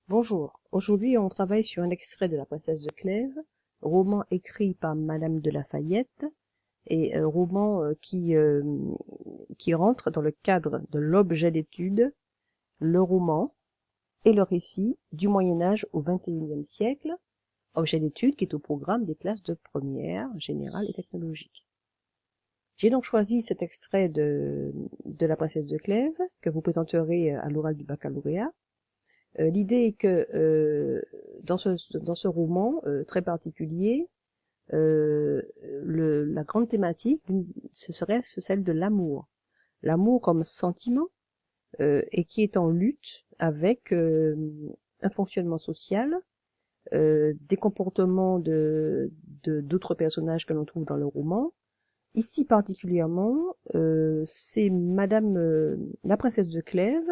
Bonjour, aujourd'hui on travaille sur un extrait de La Princesse de Clèves, roman écrit par Madame de La Fayette et roman qui rentre dans le cadre de l'objet d'étude, le roman et le récit du Moyen-Âge au XXIe siècle, objet d'étude qui est au programme des classes de première, générale et technologique. J'ai donc choisi cet extrait de La Princesse de Clèves que vous présenterez à l'oral du baccalauréat. L'idée est que dans ce roman très particulier, la grande thématique, ce serait celle de l'amour. L'amour comme sentiment et qui est en lutte avec un fonctionnement social, des comportements d'autres personnages que l'on trouve dans le roman. Ici particulièrement, c'est Madame la princesse de Clèves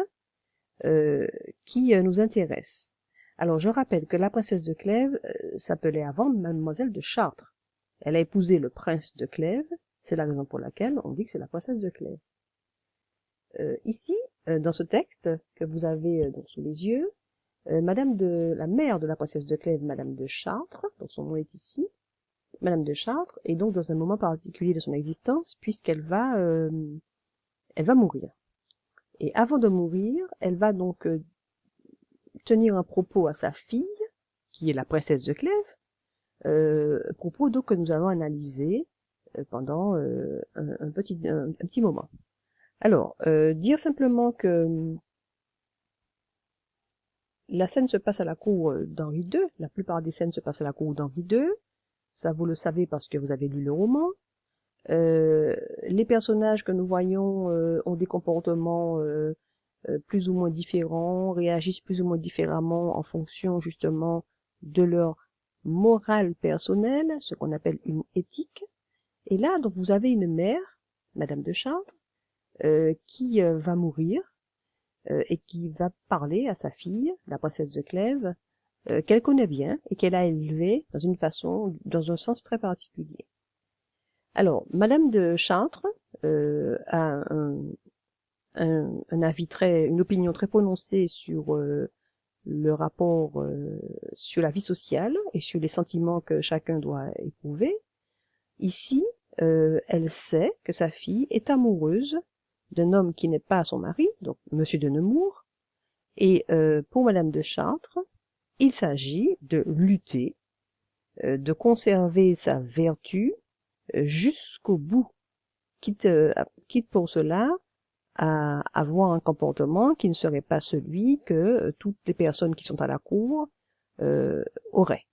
euh, qui nous intéresse. Alors, je rappelle que la princesse de Clèves s'appelait avant Mademoiselle de Chartres. Elle a épousé le prince de Clèves, c'est la raison pour laquelle on dit que c'est la princesse de Clèves. Ici, dans ce texte que vous avez donc sous les yeux, la mère de la princesse de Clèves, Madame de Chartres, donc son nom est ici, Madame de Chartres, est donc dans un moment particulier de son existence, elle va mourir. Et avant de mourir, elle va donc tenir un propos à sa fille, qui est la princesse de Clèves, propos donc que nous allons analyser pendant un petit moment. Alors, dire simplement que la scène se passe à la cour d'Henri II, la plupart des scènes se passent à la cour d'Henri II, ça vous le savez parce que vous avez lu le roman. Les personnages que nous voyons ont des comportements plus ou moins différents, réagissent plus ou moins différemment en fonction justement de leur morale personnelle, ce qu'on appelle une éthique. Et là, donc, vous avez une mère, Madame de Chartres, qui va mourir et qui va parler à sa fille, la princesse de Clèves, qu'elle connaît bien et qu'elle a élevée dans un sens très particulier. Alors, Madame de Chartres a une opinion très prononcée sur le rapport sur la vie sociale et sur les sentiments que chacun doit éprouver. Ici, elle sait que sa fille est amoureuse d'un homme qui n'est pas son mari, donc Monsieur de Nemours, et pour Madame de Chartres, il s'agit de lutter, de conserver sa vertu jusqu'au bout, quitte pour cela à avoir un comportement qui ne serait pas celui que toutes les personnes qui sont à la cour auraient.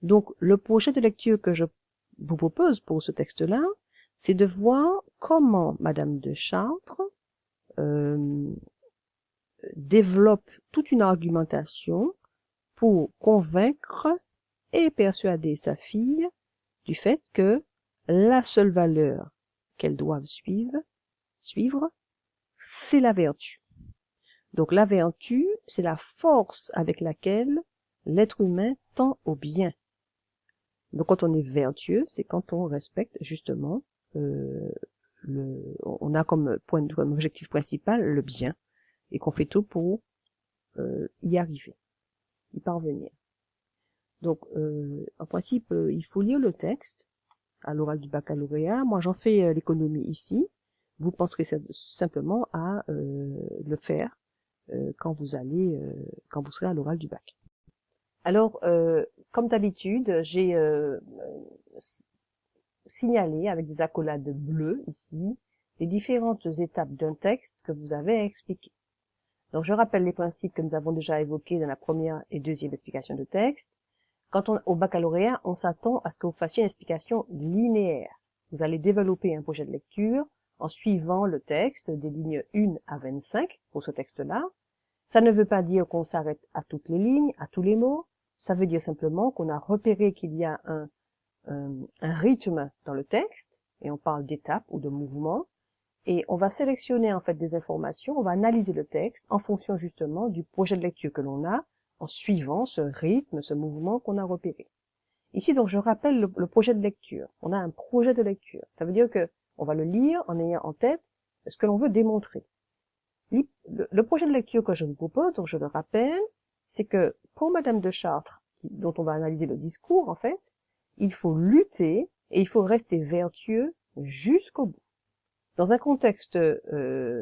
Donc, le projet de lecture que je vous propose pour ce texte-là, c'est de voir comment Madame de Chartres développe toute une argumentation pour convaincre et persuader sa fille du fait que la seule valeur qu'elle doive suivre, c'est la vertu. Donc la vertu, c'est la force avec laquelle l'être humain tend au bien. Donc quand on est vertueux, c'est quand on respecte justement on a comme objectif principal le bien et qu'on fait tout pour y arriver, y parvenir. Donc en principe, il faut lire le texte à l'oral du baccalauréat. Moi, j'en fais l'économie ici. Vous penserez simplement à le faire quand vous serez à l'oral du bac. Alors, comme d'habitude, j'ai signalé avec des accolades bleues ici les différentes étapes d'un texte que vous avez à expliquer. Donc, je rappelle les principes que nous avons déjà évoqués dans la première et deuxième explication de texte. Au baccalauréat, on s'attend à ce que vous fassiez une explication linéaire. Vous allez développer un projet de lecture en suivant le texte des lignes 1 à 25 pour ce texte-là. Ça ne veut pas dire qu'on s'arrête à toutes les lignes, à tous les mots. Ça veut dire simplement qu'on a repéré qu'il y a un rythme dans le texte, et on parle d'étapes ou de mouvements, et on va sélectionner en fait des informations, on va analyser le texte en fonction justement du projet de lecture que l'on a, en suivant ce rythme, ce mouvement qu'on a repéré. Ici, donc, je rappelle le projet de lecture. On a un projet de lecture. Ça veut dire que on va le lire en ayant en tête ce que l'on veut démontrer. Le projet de lecture que je vous propose, donc je le rappelle, c'est que pour Madame de Chartres, dont on va analyser le discours en fait, il faut lutter et il faut rester vertueux jusqu'au bout. Dans un contexte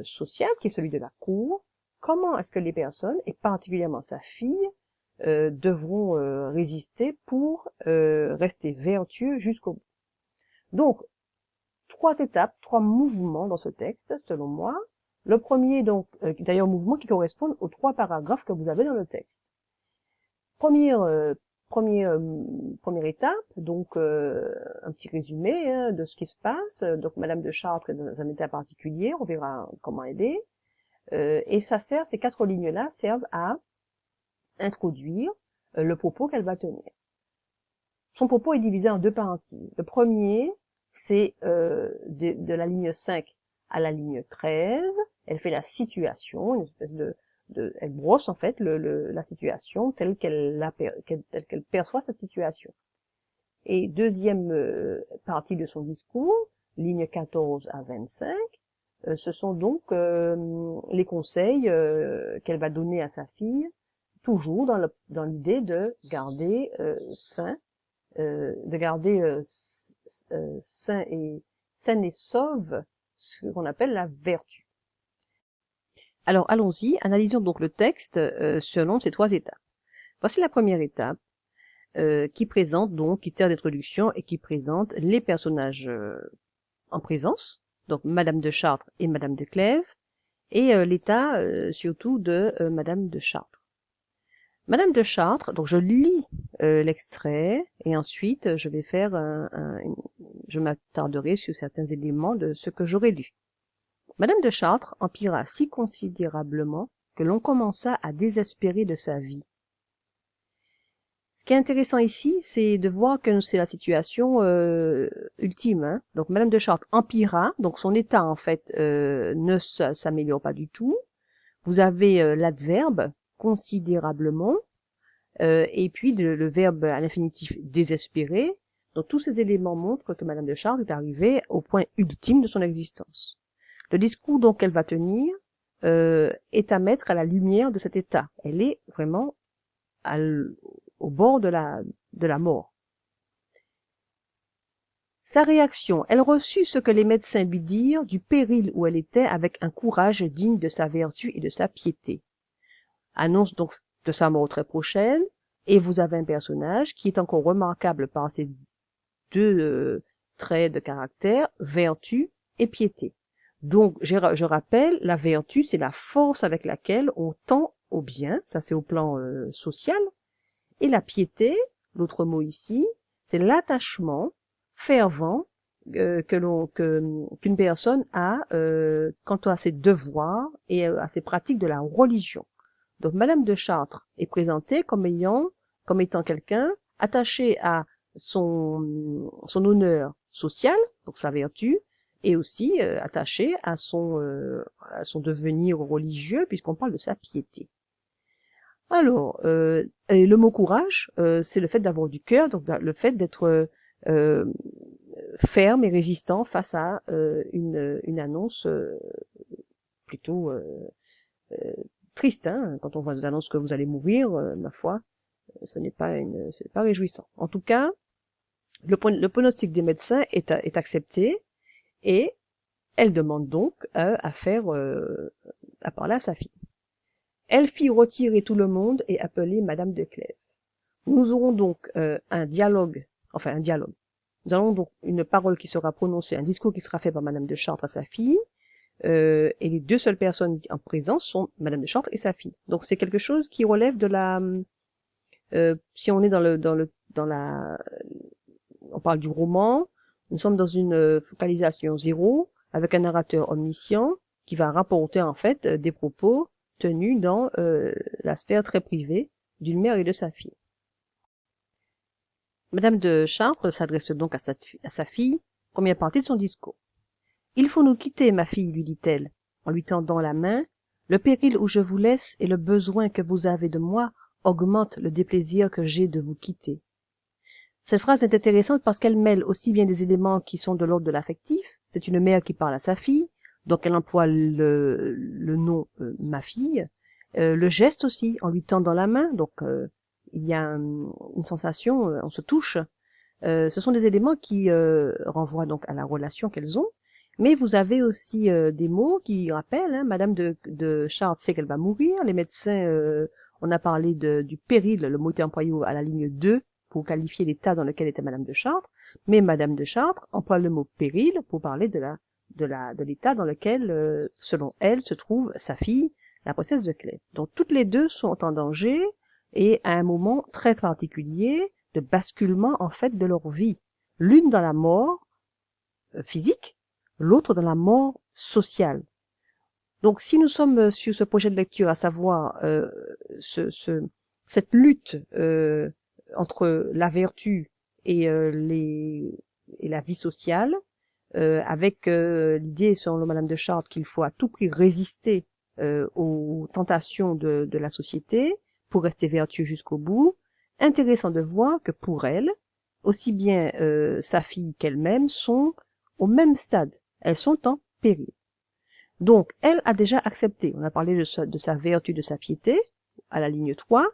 social qui est celui de la cour, comment est-ce que les personnes, et particulièrement sa fille, devront résister pour rester vertueux jusqu'au bout. Donc, 3 étapes, 3 mouvements dans ce texte, selon moi. Le premier, donc, d'ailleurs, mouvement qui correspond aux 3 paragraphes que vous avez dans le texte. Première étape, donc un petit résumé de ce qui se passe. Donc, Madame de Chartres est dans un état particulier, on verra comment elle est. Et ces 4 lignes-là servent à introduire le propos qu'elle va tenir. Son propos est divisé en 2 parties. Le premier, c'est de la ligne 5 à la ligne 13. Elle fait la situation, une espèce elle brosse en fait la situation telle qu'elle perçoit cette situation. Et deuxième partie de son discours, ligne 14 à 25, ce sont donc les conseils qu'elle va donner à sa fille, toujours dans l'idée de garder sain saine et sauve ce qu'on appelle la vertu. Alors allons-y, analysons donc le texte selon ces 3 étapes. Voici la première étape qui sert d'introduction et qui présente les personnages en présence, donc Madame de Chartres et Madame de Clèves, et l'état surtout de Madame de Chartres. Madame de Chartres, donc je lis l'extrait et ensuite je vais faire je m'attarderai sur certains éléments de ce que j'aurai lu. Madame de Chartres empira si considérablement que l'on commença à désespérer de sa vie. Ce qui est intéressant ici, c'est de voir que c'est la situation ultime. Hein. Donc Madame de Chartres empira, donc son état en fait ne s'améliore pas du tout. Vous avez l'adverbe considérablement, et puis le verbe à l'infinitif désespéré. Donc tous ces éléments montrent que Madame de Chartres est arrivée au point ultime de son existence. Le discours donc qu'elle va tenir est à mettre à la lumière de cet état. Elle est vraiment au bord de la mort. Sa réaction, elle reçut ce que les médecins lui dirent du péril où elle était avec un courage digne de sa vertu et de sa piété. Annonce donc de sa mort très prochaine, et vous avez un personnage qui est encore remarquable par ses 2 traits de caractère, vertu et piété. Donc, je rappelle, la vertu, c'est la force avec laquelle on tend au bien, ça c'est au plan social, et la piété, l'autre mot ici, c'est l'attachement fervent qu'une personne a quant à ses devoirs et à ses pratiques de la religion. Donc, Madame de Chartres est présentée comme étant quelqu'un attaché à son honneur social, donc sa vertu, et aussi attaché à son devenir religieux, puisqu'on parle de sa piété. Alors, et le mot courage, c'est le fait d'avoir du cœur, donc le fait d'être ferme et résistant face à une annonce plutôt triste. Hein, quand on voit des annonces que vous allez mourir, ma foi, ce n'est pas réjouissant. En tout cas, le pronostic des médecins est accepté et elle demande donc à parler à sa fille. Elle fit retirer tout le monde et appeler Madame de Clèves. Nous aurons donc un dialogue. Nous avons donc une parole qui sera prononcée, un discours qui sera fait par Madame de Chartres à sa fille, et les 2 seules personnes en présence sont Madame de Chartres et sa fille. Donc c'est quelque chose qui relève de la si on est on parle du roman, nous sommes dans une focalisation 0 avec un narrateur omniscient qui va rapporter en fait des propos tenus dans la sphère très privée d'une mère et de sa fille. Madame de Chartres s'adresse donc à sa fille, première partie de son discours. « Il faut nous quitter, ma fille, lui dit-elle, en lui tendant la main. Le péril où je vous laisse et le besoin que vous avez de moi augmentent le déplaisir que j'ai de vous quitter. » Cette phrase est intéressante parce qu'elle mêle aussi bien des éléments qui sont de l'ordre de l'affectif. C'est une mère qui parle à sa fille, donc elle emploie le nom ma fille. Le geste aussi, en lui tendant la main, donc il y a une sensation, on se touche. Ce sont des éléments qui renvoient donc à la relation qu'elles ont. Mais vous avez aussi des mots qui rappellent, hein, Madame de Chartres sait qu'elle va mourir. Les médecins, on a parlé du péril, le mot était employé à la ligne 2 pour qualifier l'état dans lequel était Madame de Chartres. Mais Madame de Chartres emploie le mot péril pour parler de l'état dans lequel, selon elle, se trouve sa fille, la princesse de Clèves. Donc toutes les deux sont en danger et à un moment très particulier de basculement en fait de leur vie. L'une dans la mort physique, l'autre dans la mort sociale. Donc si nous sommes sur ce projet de lecture, à savoir cette lutte entre la vertu et la vie sociale, avec l'idée selon Madame de Chartres qu'il faut à tout prix résister aux tentations de la société pour rester vertueux jusqu'au bout. Intéressant de voir que pour elle, aussi bien sa fille qu'elle-même sont au même stade. Elles sont en péril. Donc, elle a déjà accepté. On a parlé de sa vertu, de sa piété, à la ligne 3.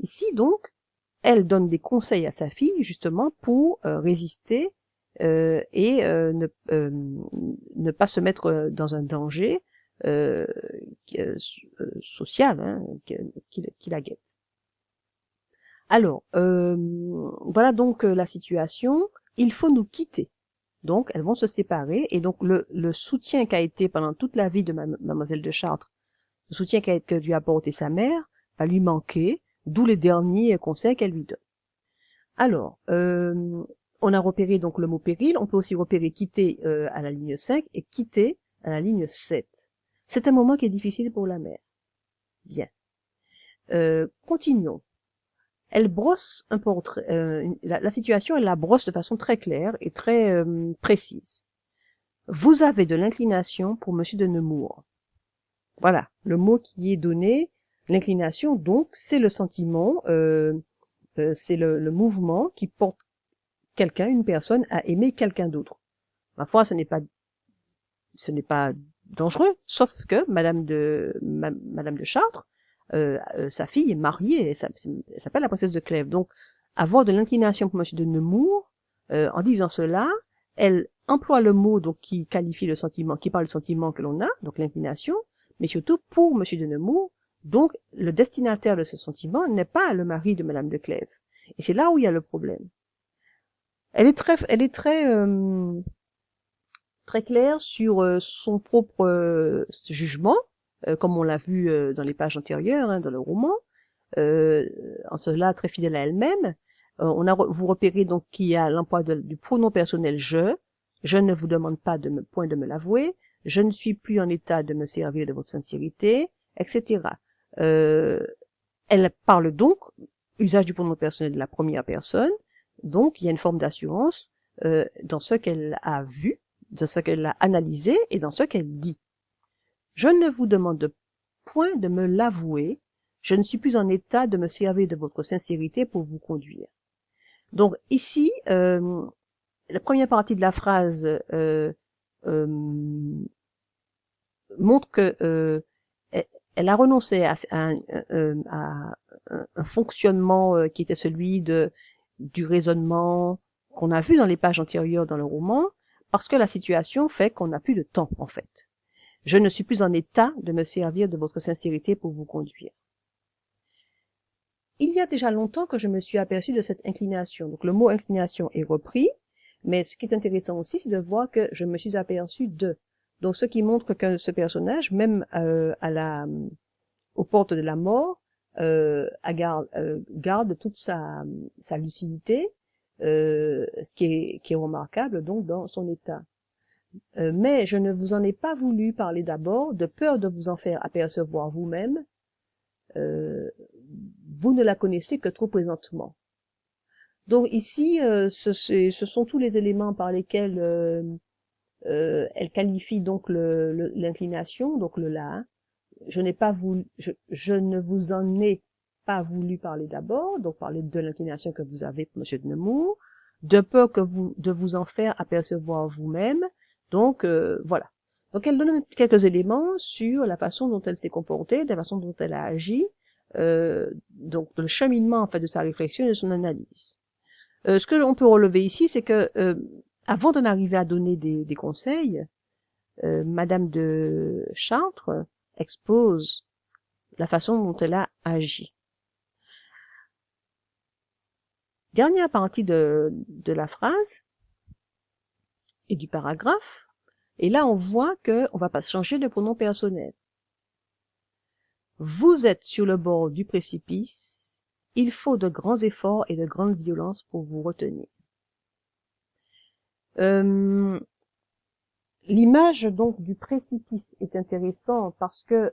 Ici, donc, elle donne des conseils à sa fille, justement, pour résister et ne pas se mettre dans un danger social hein, qui la guette. Alors, voilà donc la situation. Il faut nous quitter. Donc, elles vont se séparer. Et donc, le soutien qu'a été pendant toute la vie de Mademoiselle de Chartres, le soutien que lui a apporté sa mère, va lui manquer, d'où les derniers conseils qu'elle lui donne. Alors, on a repéré donc le mot péril. On peut aussi repérer quitter à la ligne 5 et quitter à la ligne 7. C'est un moment qui est difficile pour la mère. Bien. Continuons. Elle brosse un portrait, la situation, elle la brosse de façon très claire et très précise. Vous avez de l'inclination pour Monsieur de Nemours. Voilà, le mot qui est donné, l'inclination, donc, c'est le sentiment, c'est le mouvement qui porte quelqu'un, une personne, à aimer quelqu'un d'autre. Ma foi, ce n'est pas dangereux, sauf que Madame de Chartres, sa fille est mariée, elle s'appelle la princesse de Clèves. Donc, avoir de l'inclination pour Monsieur de Nemours, en disant cela, elle emploie le mot donc qui qualifie le sentiment, qui parle du sentiment que l'on a, donc l'inclination, mais surtout pour Monsieur de Nemours. Donc, le destinataire de ce sentiment n'est pas le mari de Madame de Clèves. Et c'est là où il y a le problème. Elle est très claire sur son propre jugement, comme on l'a vu dans les pages antérieures, hein, dans le roman, en cela très fidèle à elle-même. Vous repérez donc qu'il y a l'emploi du pronom personnel je ne vous demande pas point de me l'avouer, je ne suis plus en état de me servir de votre sincérité, etc. Elle parle donc, usage du pronom personnel de la première personne, donc il y a une forme d'assurance dans ce qu'elle a vu, dans ce qu'elle a analysé et dans ce qu'elle dit. Je ne vous demande point de me l'avouer, je ne suis plus en état de me servir de votre sincérité pour vous conduire. Donc ici, la première partie de la phrase montre que elle a renoncé à un fonctionnement qui était celui du raisonnement qu'on a vu dans les pages antérieures dans le roman, parce que la situation fait qu'on n'a plus de temps, en fait. Je ne suis plus en état de me servir de votre sincérité pour vous conduire. Il y a déjà longtemps que je me suis aperçue de cette inclination. Donc le mot inclination est repris, mais ce qui est intéressant aussi, c'est de voir que je me suis aperçue de. Donc ce qui montre que ce personnage, même aux portes de la mort, garde toute sa lucidité, ce qui est remarquable donc dans son état. Mais je ne vous en ai pas voulu parler d'abord, de peur de vous en faire apercevoir vous-même. Vous ne la connaissez que trop présentement. Donc ici, ce sont tous les éléments par lesquels elle qualifie donc l'inclination, donc le là. Je ne vous en ai pas voulu parler d'abord, donc parler de l'inclination que vous avez pour Monsieur de Nemours, de peur de vous en faire apercevoir vous-même. Donc voilà. Donc elle donne quelques éléments sur la façon dont elle s'est comportée, la façon dont elle a agi, donc le cheminement en fait de sa réflexion et de son analyse. Ce que l'on peut relever ici, c'est que avant d'en arriver à donner des conseils, Madame de Chartres expose la façon dont elle a agi. Dernière partie de la phrase et du paragraphe, et là on voit qu'on va pas changer de pronom personnel. Vous êtes sur le bord du précipice, il faut de grands efforts et de grandes violences pour vous retenir. L'image donc du précipice est intéressante parce que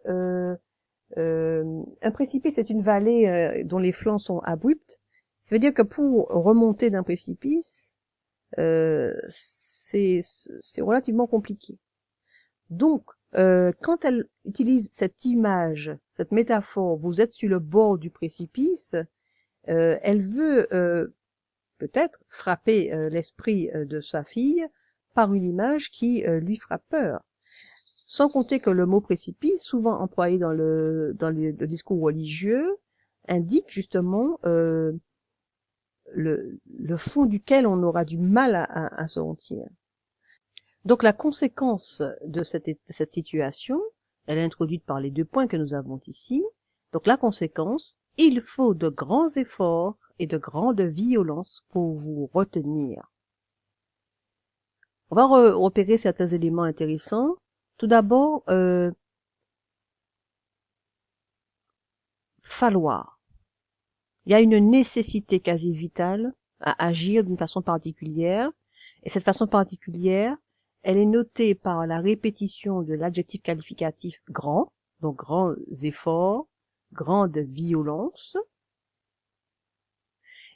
un précipice est une vallée dont les flancs sont abrupts. Ça veut dire que pour remonter d'un précipice, c'est relativement compliqué. Donc, quand elle utilise cette image, cette métaphore, vous êtes sur le bord du précipice, elle veut peut-être frapper l'esprit de sa fille par une image qui lui fera peur. Sans compter que le mot précipice, souvent employé dans le discours religieux, indique justement le fond duquel on aura du mal à se sentir. Donc la conséquence de cette situation, elle est introduite par les 2 points que nous avons ici. Donc la conséquence, il faut de grands efforts et de grandes violences pour vous retenir. On va repérer certains éléments intéressants. Tout d'abord, falloir. Il y a une nécessité quasi vitale à agir d'une façon particulière, et cette façon particulière, elle est notée par la répétition de l'adjectif qualificatif grand, donc grands efforts, grande violence,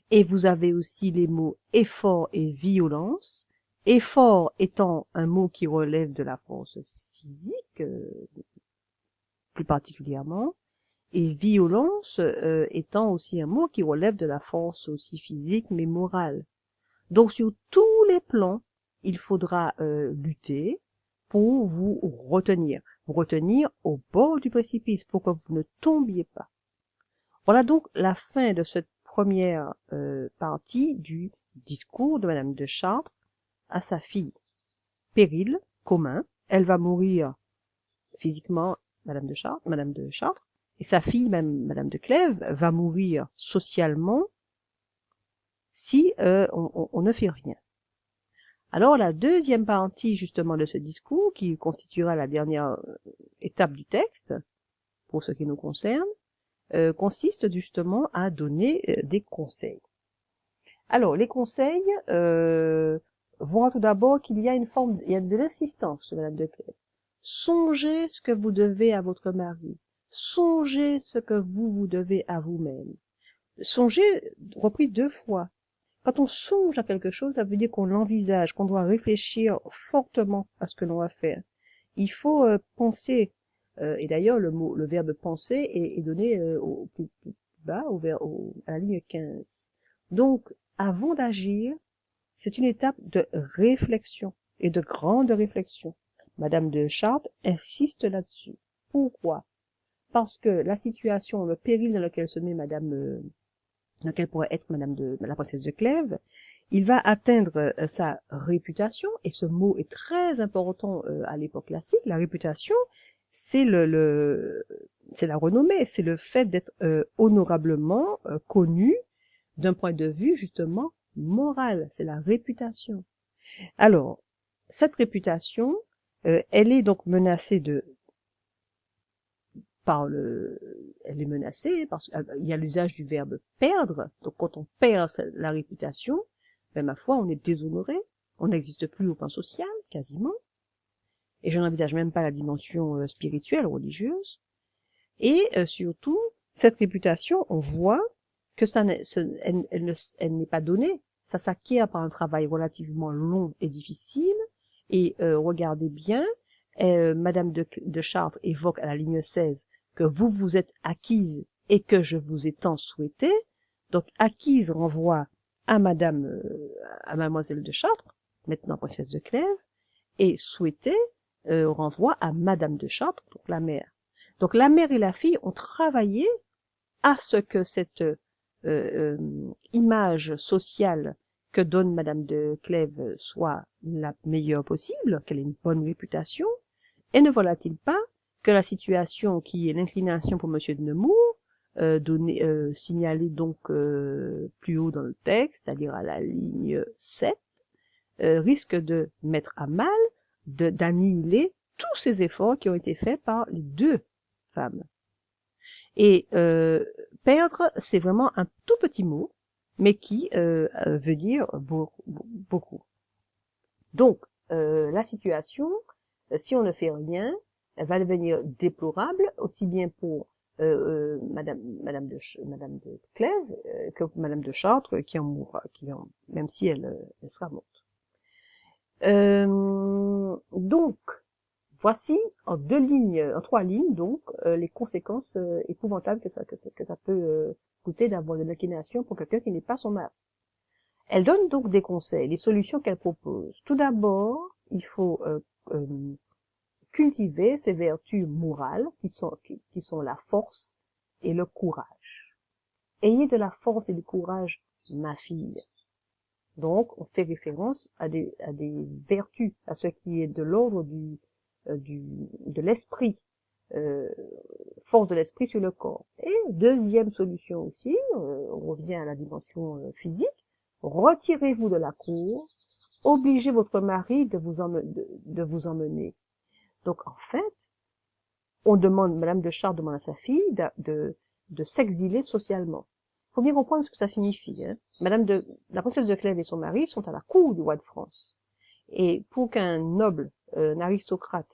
et vous avez aussi les mots effort et violence, effort étant un mot qui relève de la force physique, plus particulièrement, et violence étant aussi un mot qui relève de la force aussi physique mais morale. Donc sur tous les plans, il faudra lutter pour vous retenir au bord du précipice pour que vous ne tombiez pas. Voilà donc la fin de cette première partie du discours de Madame de Chartres à sa fille. Péril commun, elle va mourir physiquement, Madame de Chartres, et sa fille, même Madame de Clèves, va mourir socialement si on ne fait rien. Alors la deuxième partie justement de ce discours, qui constituera la dernière étape du texte, pour ce qui nous concerne, consiste justement à donner des conseils. Alors les conseils voient tout d'abord qu'il y a il y a de l'insistance chez Madame de Clèves. Songez ce que vous devez à votre mari. Songez ce que vous devez à vous-même. Songez, repris 2 fois. Quand on songe à quelque chose, ça veut dire qu'on l'envisage, qu'on doit réfléchir fortement à ce que l'on va faire. Il faut penser. Et d'ailleurs, le verbe penser est donné au plus bas, à la ligne 15. Donc, avant d'agir, c'est une étape de réflexion et de grande réflexion. Madame de Chartres insiste là-dessus. Pourquoi? Parce que la situation, le péril dans lequel se met dans lequel pourrait être la princesse de Clèves, il va atteindre sa réputation, et ce mot est très important à l'époque classique. La réputation, c'est c'est la renommée, c'est le fait d'être honorablement connu d'un point de vue justement moral, c'est la réputation. Alors, cette réputation, elle est donc menacée elle est menacée parce qu'il y a l'usage du verbe perdre. Donc quand on perd la réputation, ben ma foi, on est déshonoré, on n'existe plus au plan social, quasiment. Et je n'envisage même pas la dimension spirituelle, religieuse. Et surtout, cette réputation, on voit que elle n'est pas donnée. Ça s'acquiert par un travail relativement long et difficile. Et regardez bien, Madame de Chartres évoque à la ligne 16 que vous vous êtes acquise et que je vous ai tant souhaité. Donc acquise renvoie à à Mademoiselle de Chartres, maintenant princesse de Clèves, et souhaité renvoie à Madame de Chartres, donc la mère. Donc la mère et la fille ont travaillé à ce que cette image sociale que donne Madame de Clèves soit la meilleure possible, qu'elle ait une bonne réputation, et ne voilà-t-il pas que la situation qui est l'inclination pour Monsieur de Nemours, signalée donc plus haut dans le texte, c'est-à-dire à la ligne 7, risque de mettre à mal, d'annihiler tous ces efforts qui ont été faits par les deux femmes. Et perdre, c'est vraiment un tout petit mot, mais qui veut dire beaucoup. Donc, la situation, si on ne fait rien, elle va devenir déplorable, aussi bien pour Madame de Clèves que pour Madame de Chartres, qui en mourra, même si elle sera morte. Donc, voici en trois lignes, donc, les conséquences épouvantables que ça peut coûter d'avoir une inclination pour quelqu'un qui n'est pas son mari. Elle donne donc des conseils, les solutions qu'elle propose. Tout d'abord, il faut cultiver ces vertus morales qui sont la force et le courage. Ayez de la force et du courage, ma fille. Donc, on fait référence à des vertus, à ce qui est de l'ordre de l'esprit, force de l'esprit sur le corps. Et deuxième solution aussi, on revient à la dimension physique, retirez-vous de la cour, obligez votre mari de vous emmener. Donc, en fait, Madame de Chartres demande à sa fille de s'exiler socialement. Il faut bien comprendre ce que ça signifie. Hein. La princesse de Clèves et son mari sont à la cour du roi de France. Et pour qu'un noble, un aristocrate,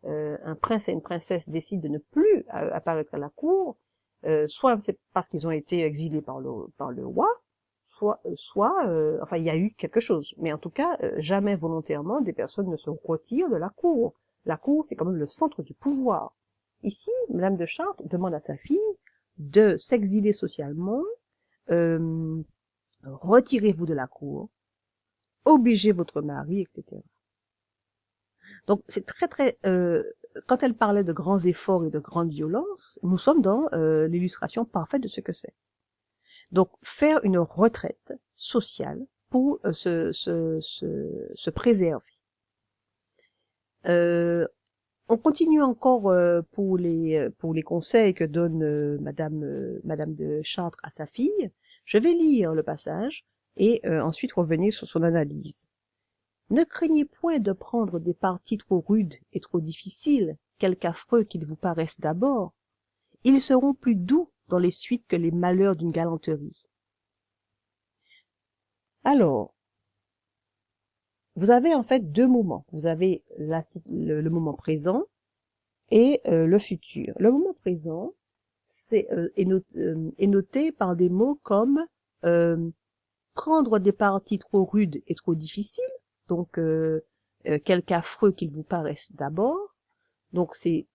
un prince et une princesse décident de ne plus apparaître à la cour, soit c'est parce qu'ils ont été exilés par le roi, enfin il y a eu quelque chose. Mais en tout cas, jamais volontairement des personnes ne se retirent de la cour. La cour, c'est quand même le centre du pouvoir. Ici, Madame de Chartres demande à sa fille de s'exiler socialement, retirez-vous de la cour, obligez votre mari, etc. Donc c'est très quand elle parlait de grands efforts et de grandes violences, nous sommes dans l'illustration parfaite de ce que c'est. Donc faire une retraite sociale pour se préserver. On continue encore pour les conseils que donne Madame de Chartres à sa fille. Je vais lire le passage et ensuite revenir sur son analyse. Ne craignez point de prendre des partis trop rudes et trop difficiles, quelque affreux qu'ils vous paraissent d'abord. Ils seront plus doux dans les suites que les malheurs d'une galanterie. Alors, vous avez en fait deux moments. Vous avez le moment présent et le futur. Le moment présent est noté par des mots comme prendre des partis trop rudes et trop difficiles, donc quelque affreux qu'ils vous paraissent d'abord. Donc c'est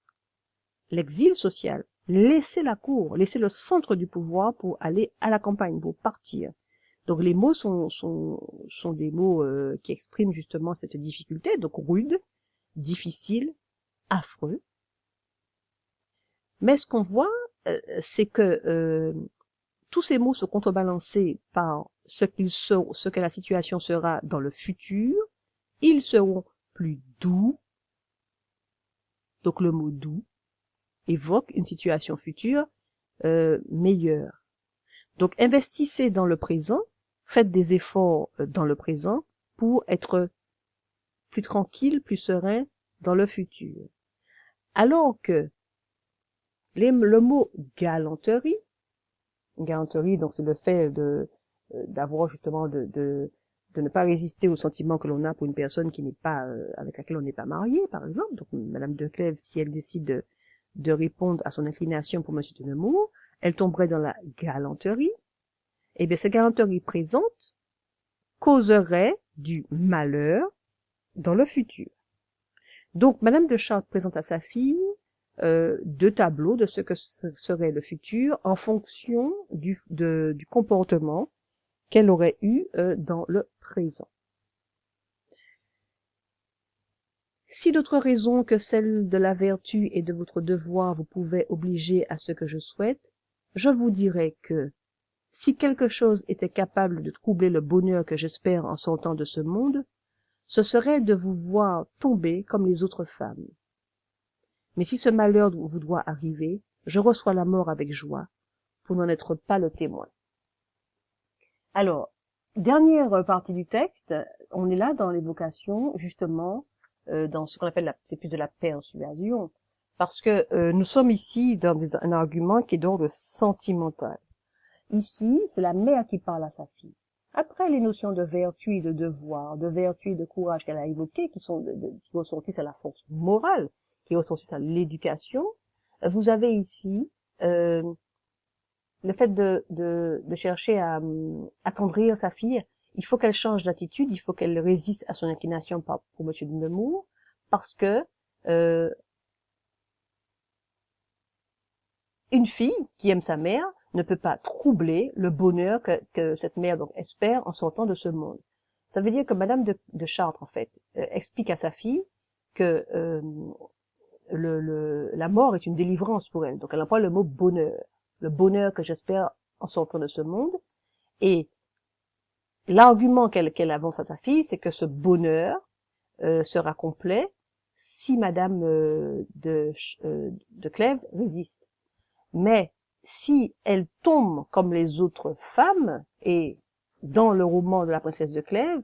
l'exil social. Laissez la cour, laissez le centre du pouvoir pour aller à la campagne, pour partir. Donc les mots sont des mots qui expriment justement cette difficulté, donc rude, difficile, affreux. Mais ce qu'on voit, c'est que tous ces mots sont contrebalancés par ce que la situation sera dans le futur. Ils seront plus doux. Donc le mot doux évoque une situation future meilleure. Donc investissez dans le présent, faites des efforts dans le présent pour être plus tranquille, plus serein dans le futur. Alors que le mot galanterie, donc c'est le fait d'avoir justement de ne pas résister aux sentiments que l'on a pour une personne qui n'est pas avec laquelle on n'est pas marié, par exemple. Donc Madame de Clèves, si elle décide de répondre à son inclination pour Monsieur de Nemours, elle tomberait dans la galanterie. Eh bien, cette galanterie présente causerait du malheur dans le futur. Donc, Madame de Chartres présente à sa fille deux tableaux de ce que serait le futur en fonction du comportement qu'elle aurait eu dans le présent. Si d'autres raisons que celles de la vertu et de votre devoir vous pouvaient obliger à ce que je souhaite, je vous dirais que, si quelque chose était capable de troubler le bonheur que j'espère en sortant de ce monde, ce serait de vous voir tomber comme les autres femmes. Mais si ce malheur vous doit arriver, je reçois la mort avec joie, pour n'en être pas le témoin. Alors, dernière partie du texte, on est là dans l'évocation, justement, dans ce qu'on appelle c'est plus de la persuasion, parce que nous sommes ici dans un argument qui est d'ordre sentimental. Ici, c'est la mère qui parle à sa fille. Après les notions de vertu et de devoir, de vertu et de courage qu'elle a évoquées, qui ressortissent à la force morale, qui ressortissent à l'éducation, vous avez ici le fait de chercher à attendrir sa fille. Il faut qu'elle change d'attitude, il faut qu'elle résiste à son inclination pour Monsieur de Nemours, parce que une fille qui aime sa mère ne peut pas troubler le bonheur que cette mère donc espère en sortant de ce monde. Ça veut dire que Madame de Chartres, en fait, explique à sa fille que la mort est une délivrance pour elle. Donc elle emploie le mot bonheur. Le bonheur que j'espère en sortant de ce monde. Et l'argument qu'elle avance à sa fille, c'est que ce bonheur sera complet si Madame de Clèves résiste. Mais si elle tombe comme les autres femmes, et dans le roman de la princesse de Clèves,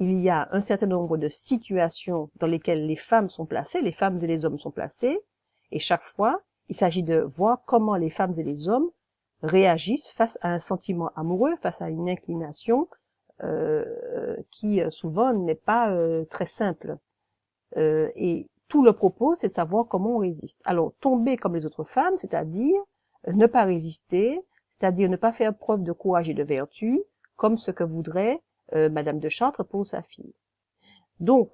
il y a un certain nombre de situations dans lesquelles les femmes sont placées, les femmes et les hommes sont placés, et chaque fois, il s'agit de voir comment les femmes et les hommes réagissent face à un sentiment amoureux, face à une inclination qui souvent n'est pas très simple. Et tout le propos, c'est de savoir comment on résiste. Alors, tomber comme les autres femmes, c'est-à-dire ne pas résister, c'est-à-dire ne pas faire preuve de courage et de vertu, comme ce que voudrait Madame de Chartres pour sa fille. Donc,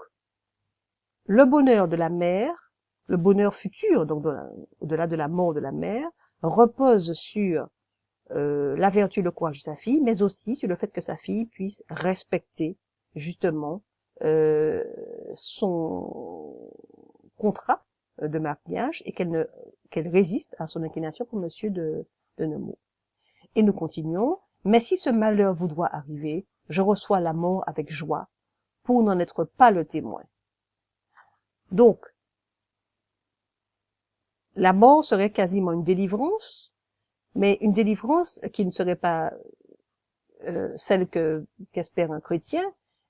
le bonheur de la mère, le bonheur futur, donc au-delà de la mort de la mère, repose sur la vertu et le courage de sa fille, mais aussi sur le fait que sa fille puisse respecter justement son contrat de mariage et qu'elle résiste à son inclination pour Monsieur de Nemours. Et nous continuons. Mais si ce malheur vous doit arriver, je reçois la mort avec joie, pour n'en être pas le témoin. Donc, la mort serait quasiment une délivrance, mais une délivrance qui ne serait pas celle qu'espère un chrétien.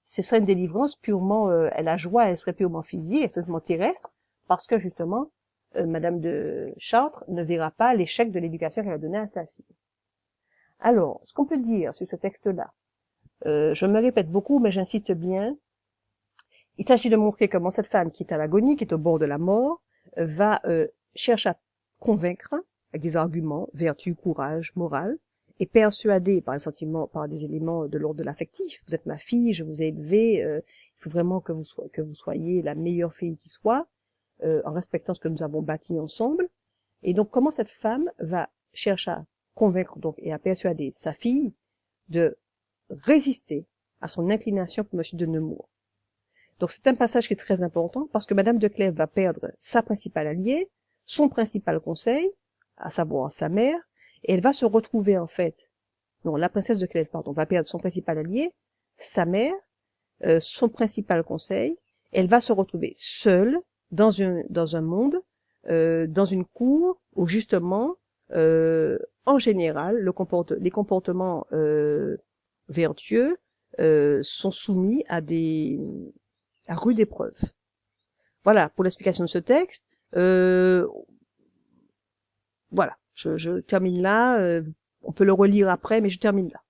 Ce serait une délivrance purement, la joie, elle serait purement physique, elle serait purement terrestre, parce que justement, Madame de Chartres ne verra pas l'échec de l'éducation qu'elle a donnée à sa fille. Alors, ce qu'on peut dire sur ce texte-là, je me répète beaucoup, mais j'insiste bien, il s'agit de montrer comment cette femme qui est à l'agonie, qui est au bord de la mort, cherche à convaincre, avec des arguments, vertu, courage, morale, et persuader par un sentiment, par des éléments de l'ordre de l'affectif. Vous êtes ma fille, je vous ai élevée, il faut vraiment que vous soyez la meilleure fille qui soit, en respectant ce que nous avons bâti ensemble. Et donc, comment cette femme va chercher à convaincre donc et à persuader sa fille de résister à son inclination pour Monsieur de Nemours. Donc, c'est un passage qui est très important parce que Madame de Clèves va perdre sa principale alliée, son principal conseil, à savoir sa mère, et elle va se retrouver en fait, non, la princesse de Clèves, pardon, va perdre son principal allié, sa mère, son principal conseil, elle va se retrouver seule dans un monde, dans une cour où justement, en général, les comportements vertueux sont soumis à rude épreuve. Voilà pour l'explication de ce texte. Voilà, je termine là. On peut le relire après, mais je termine là.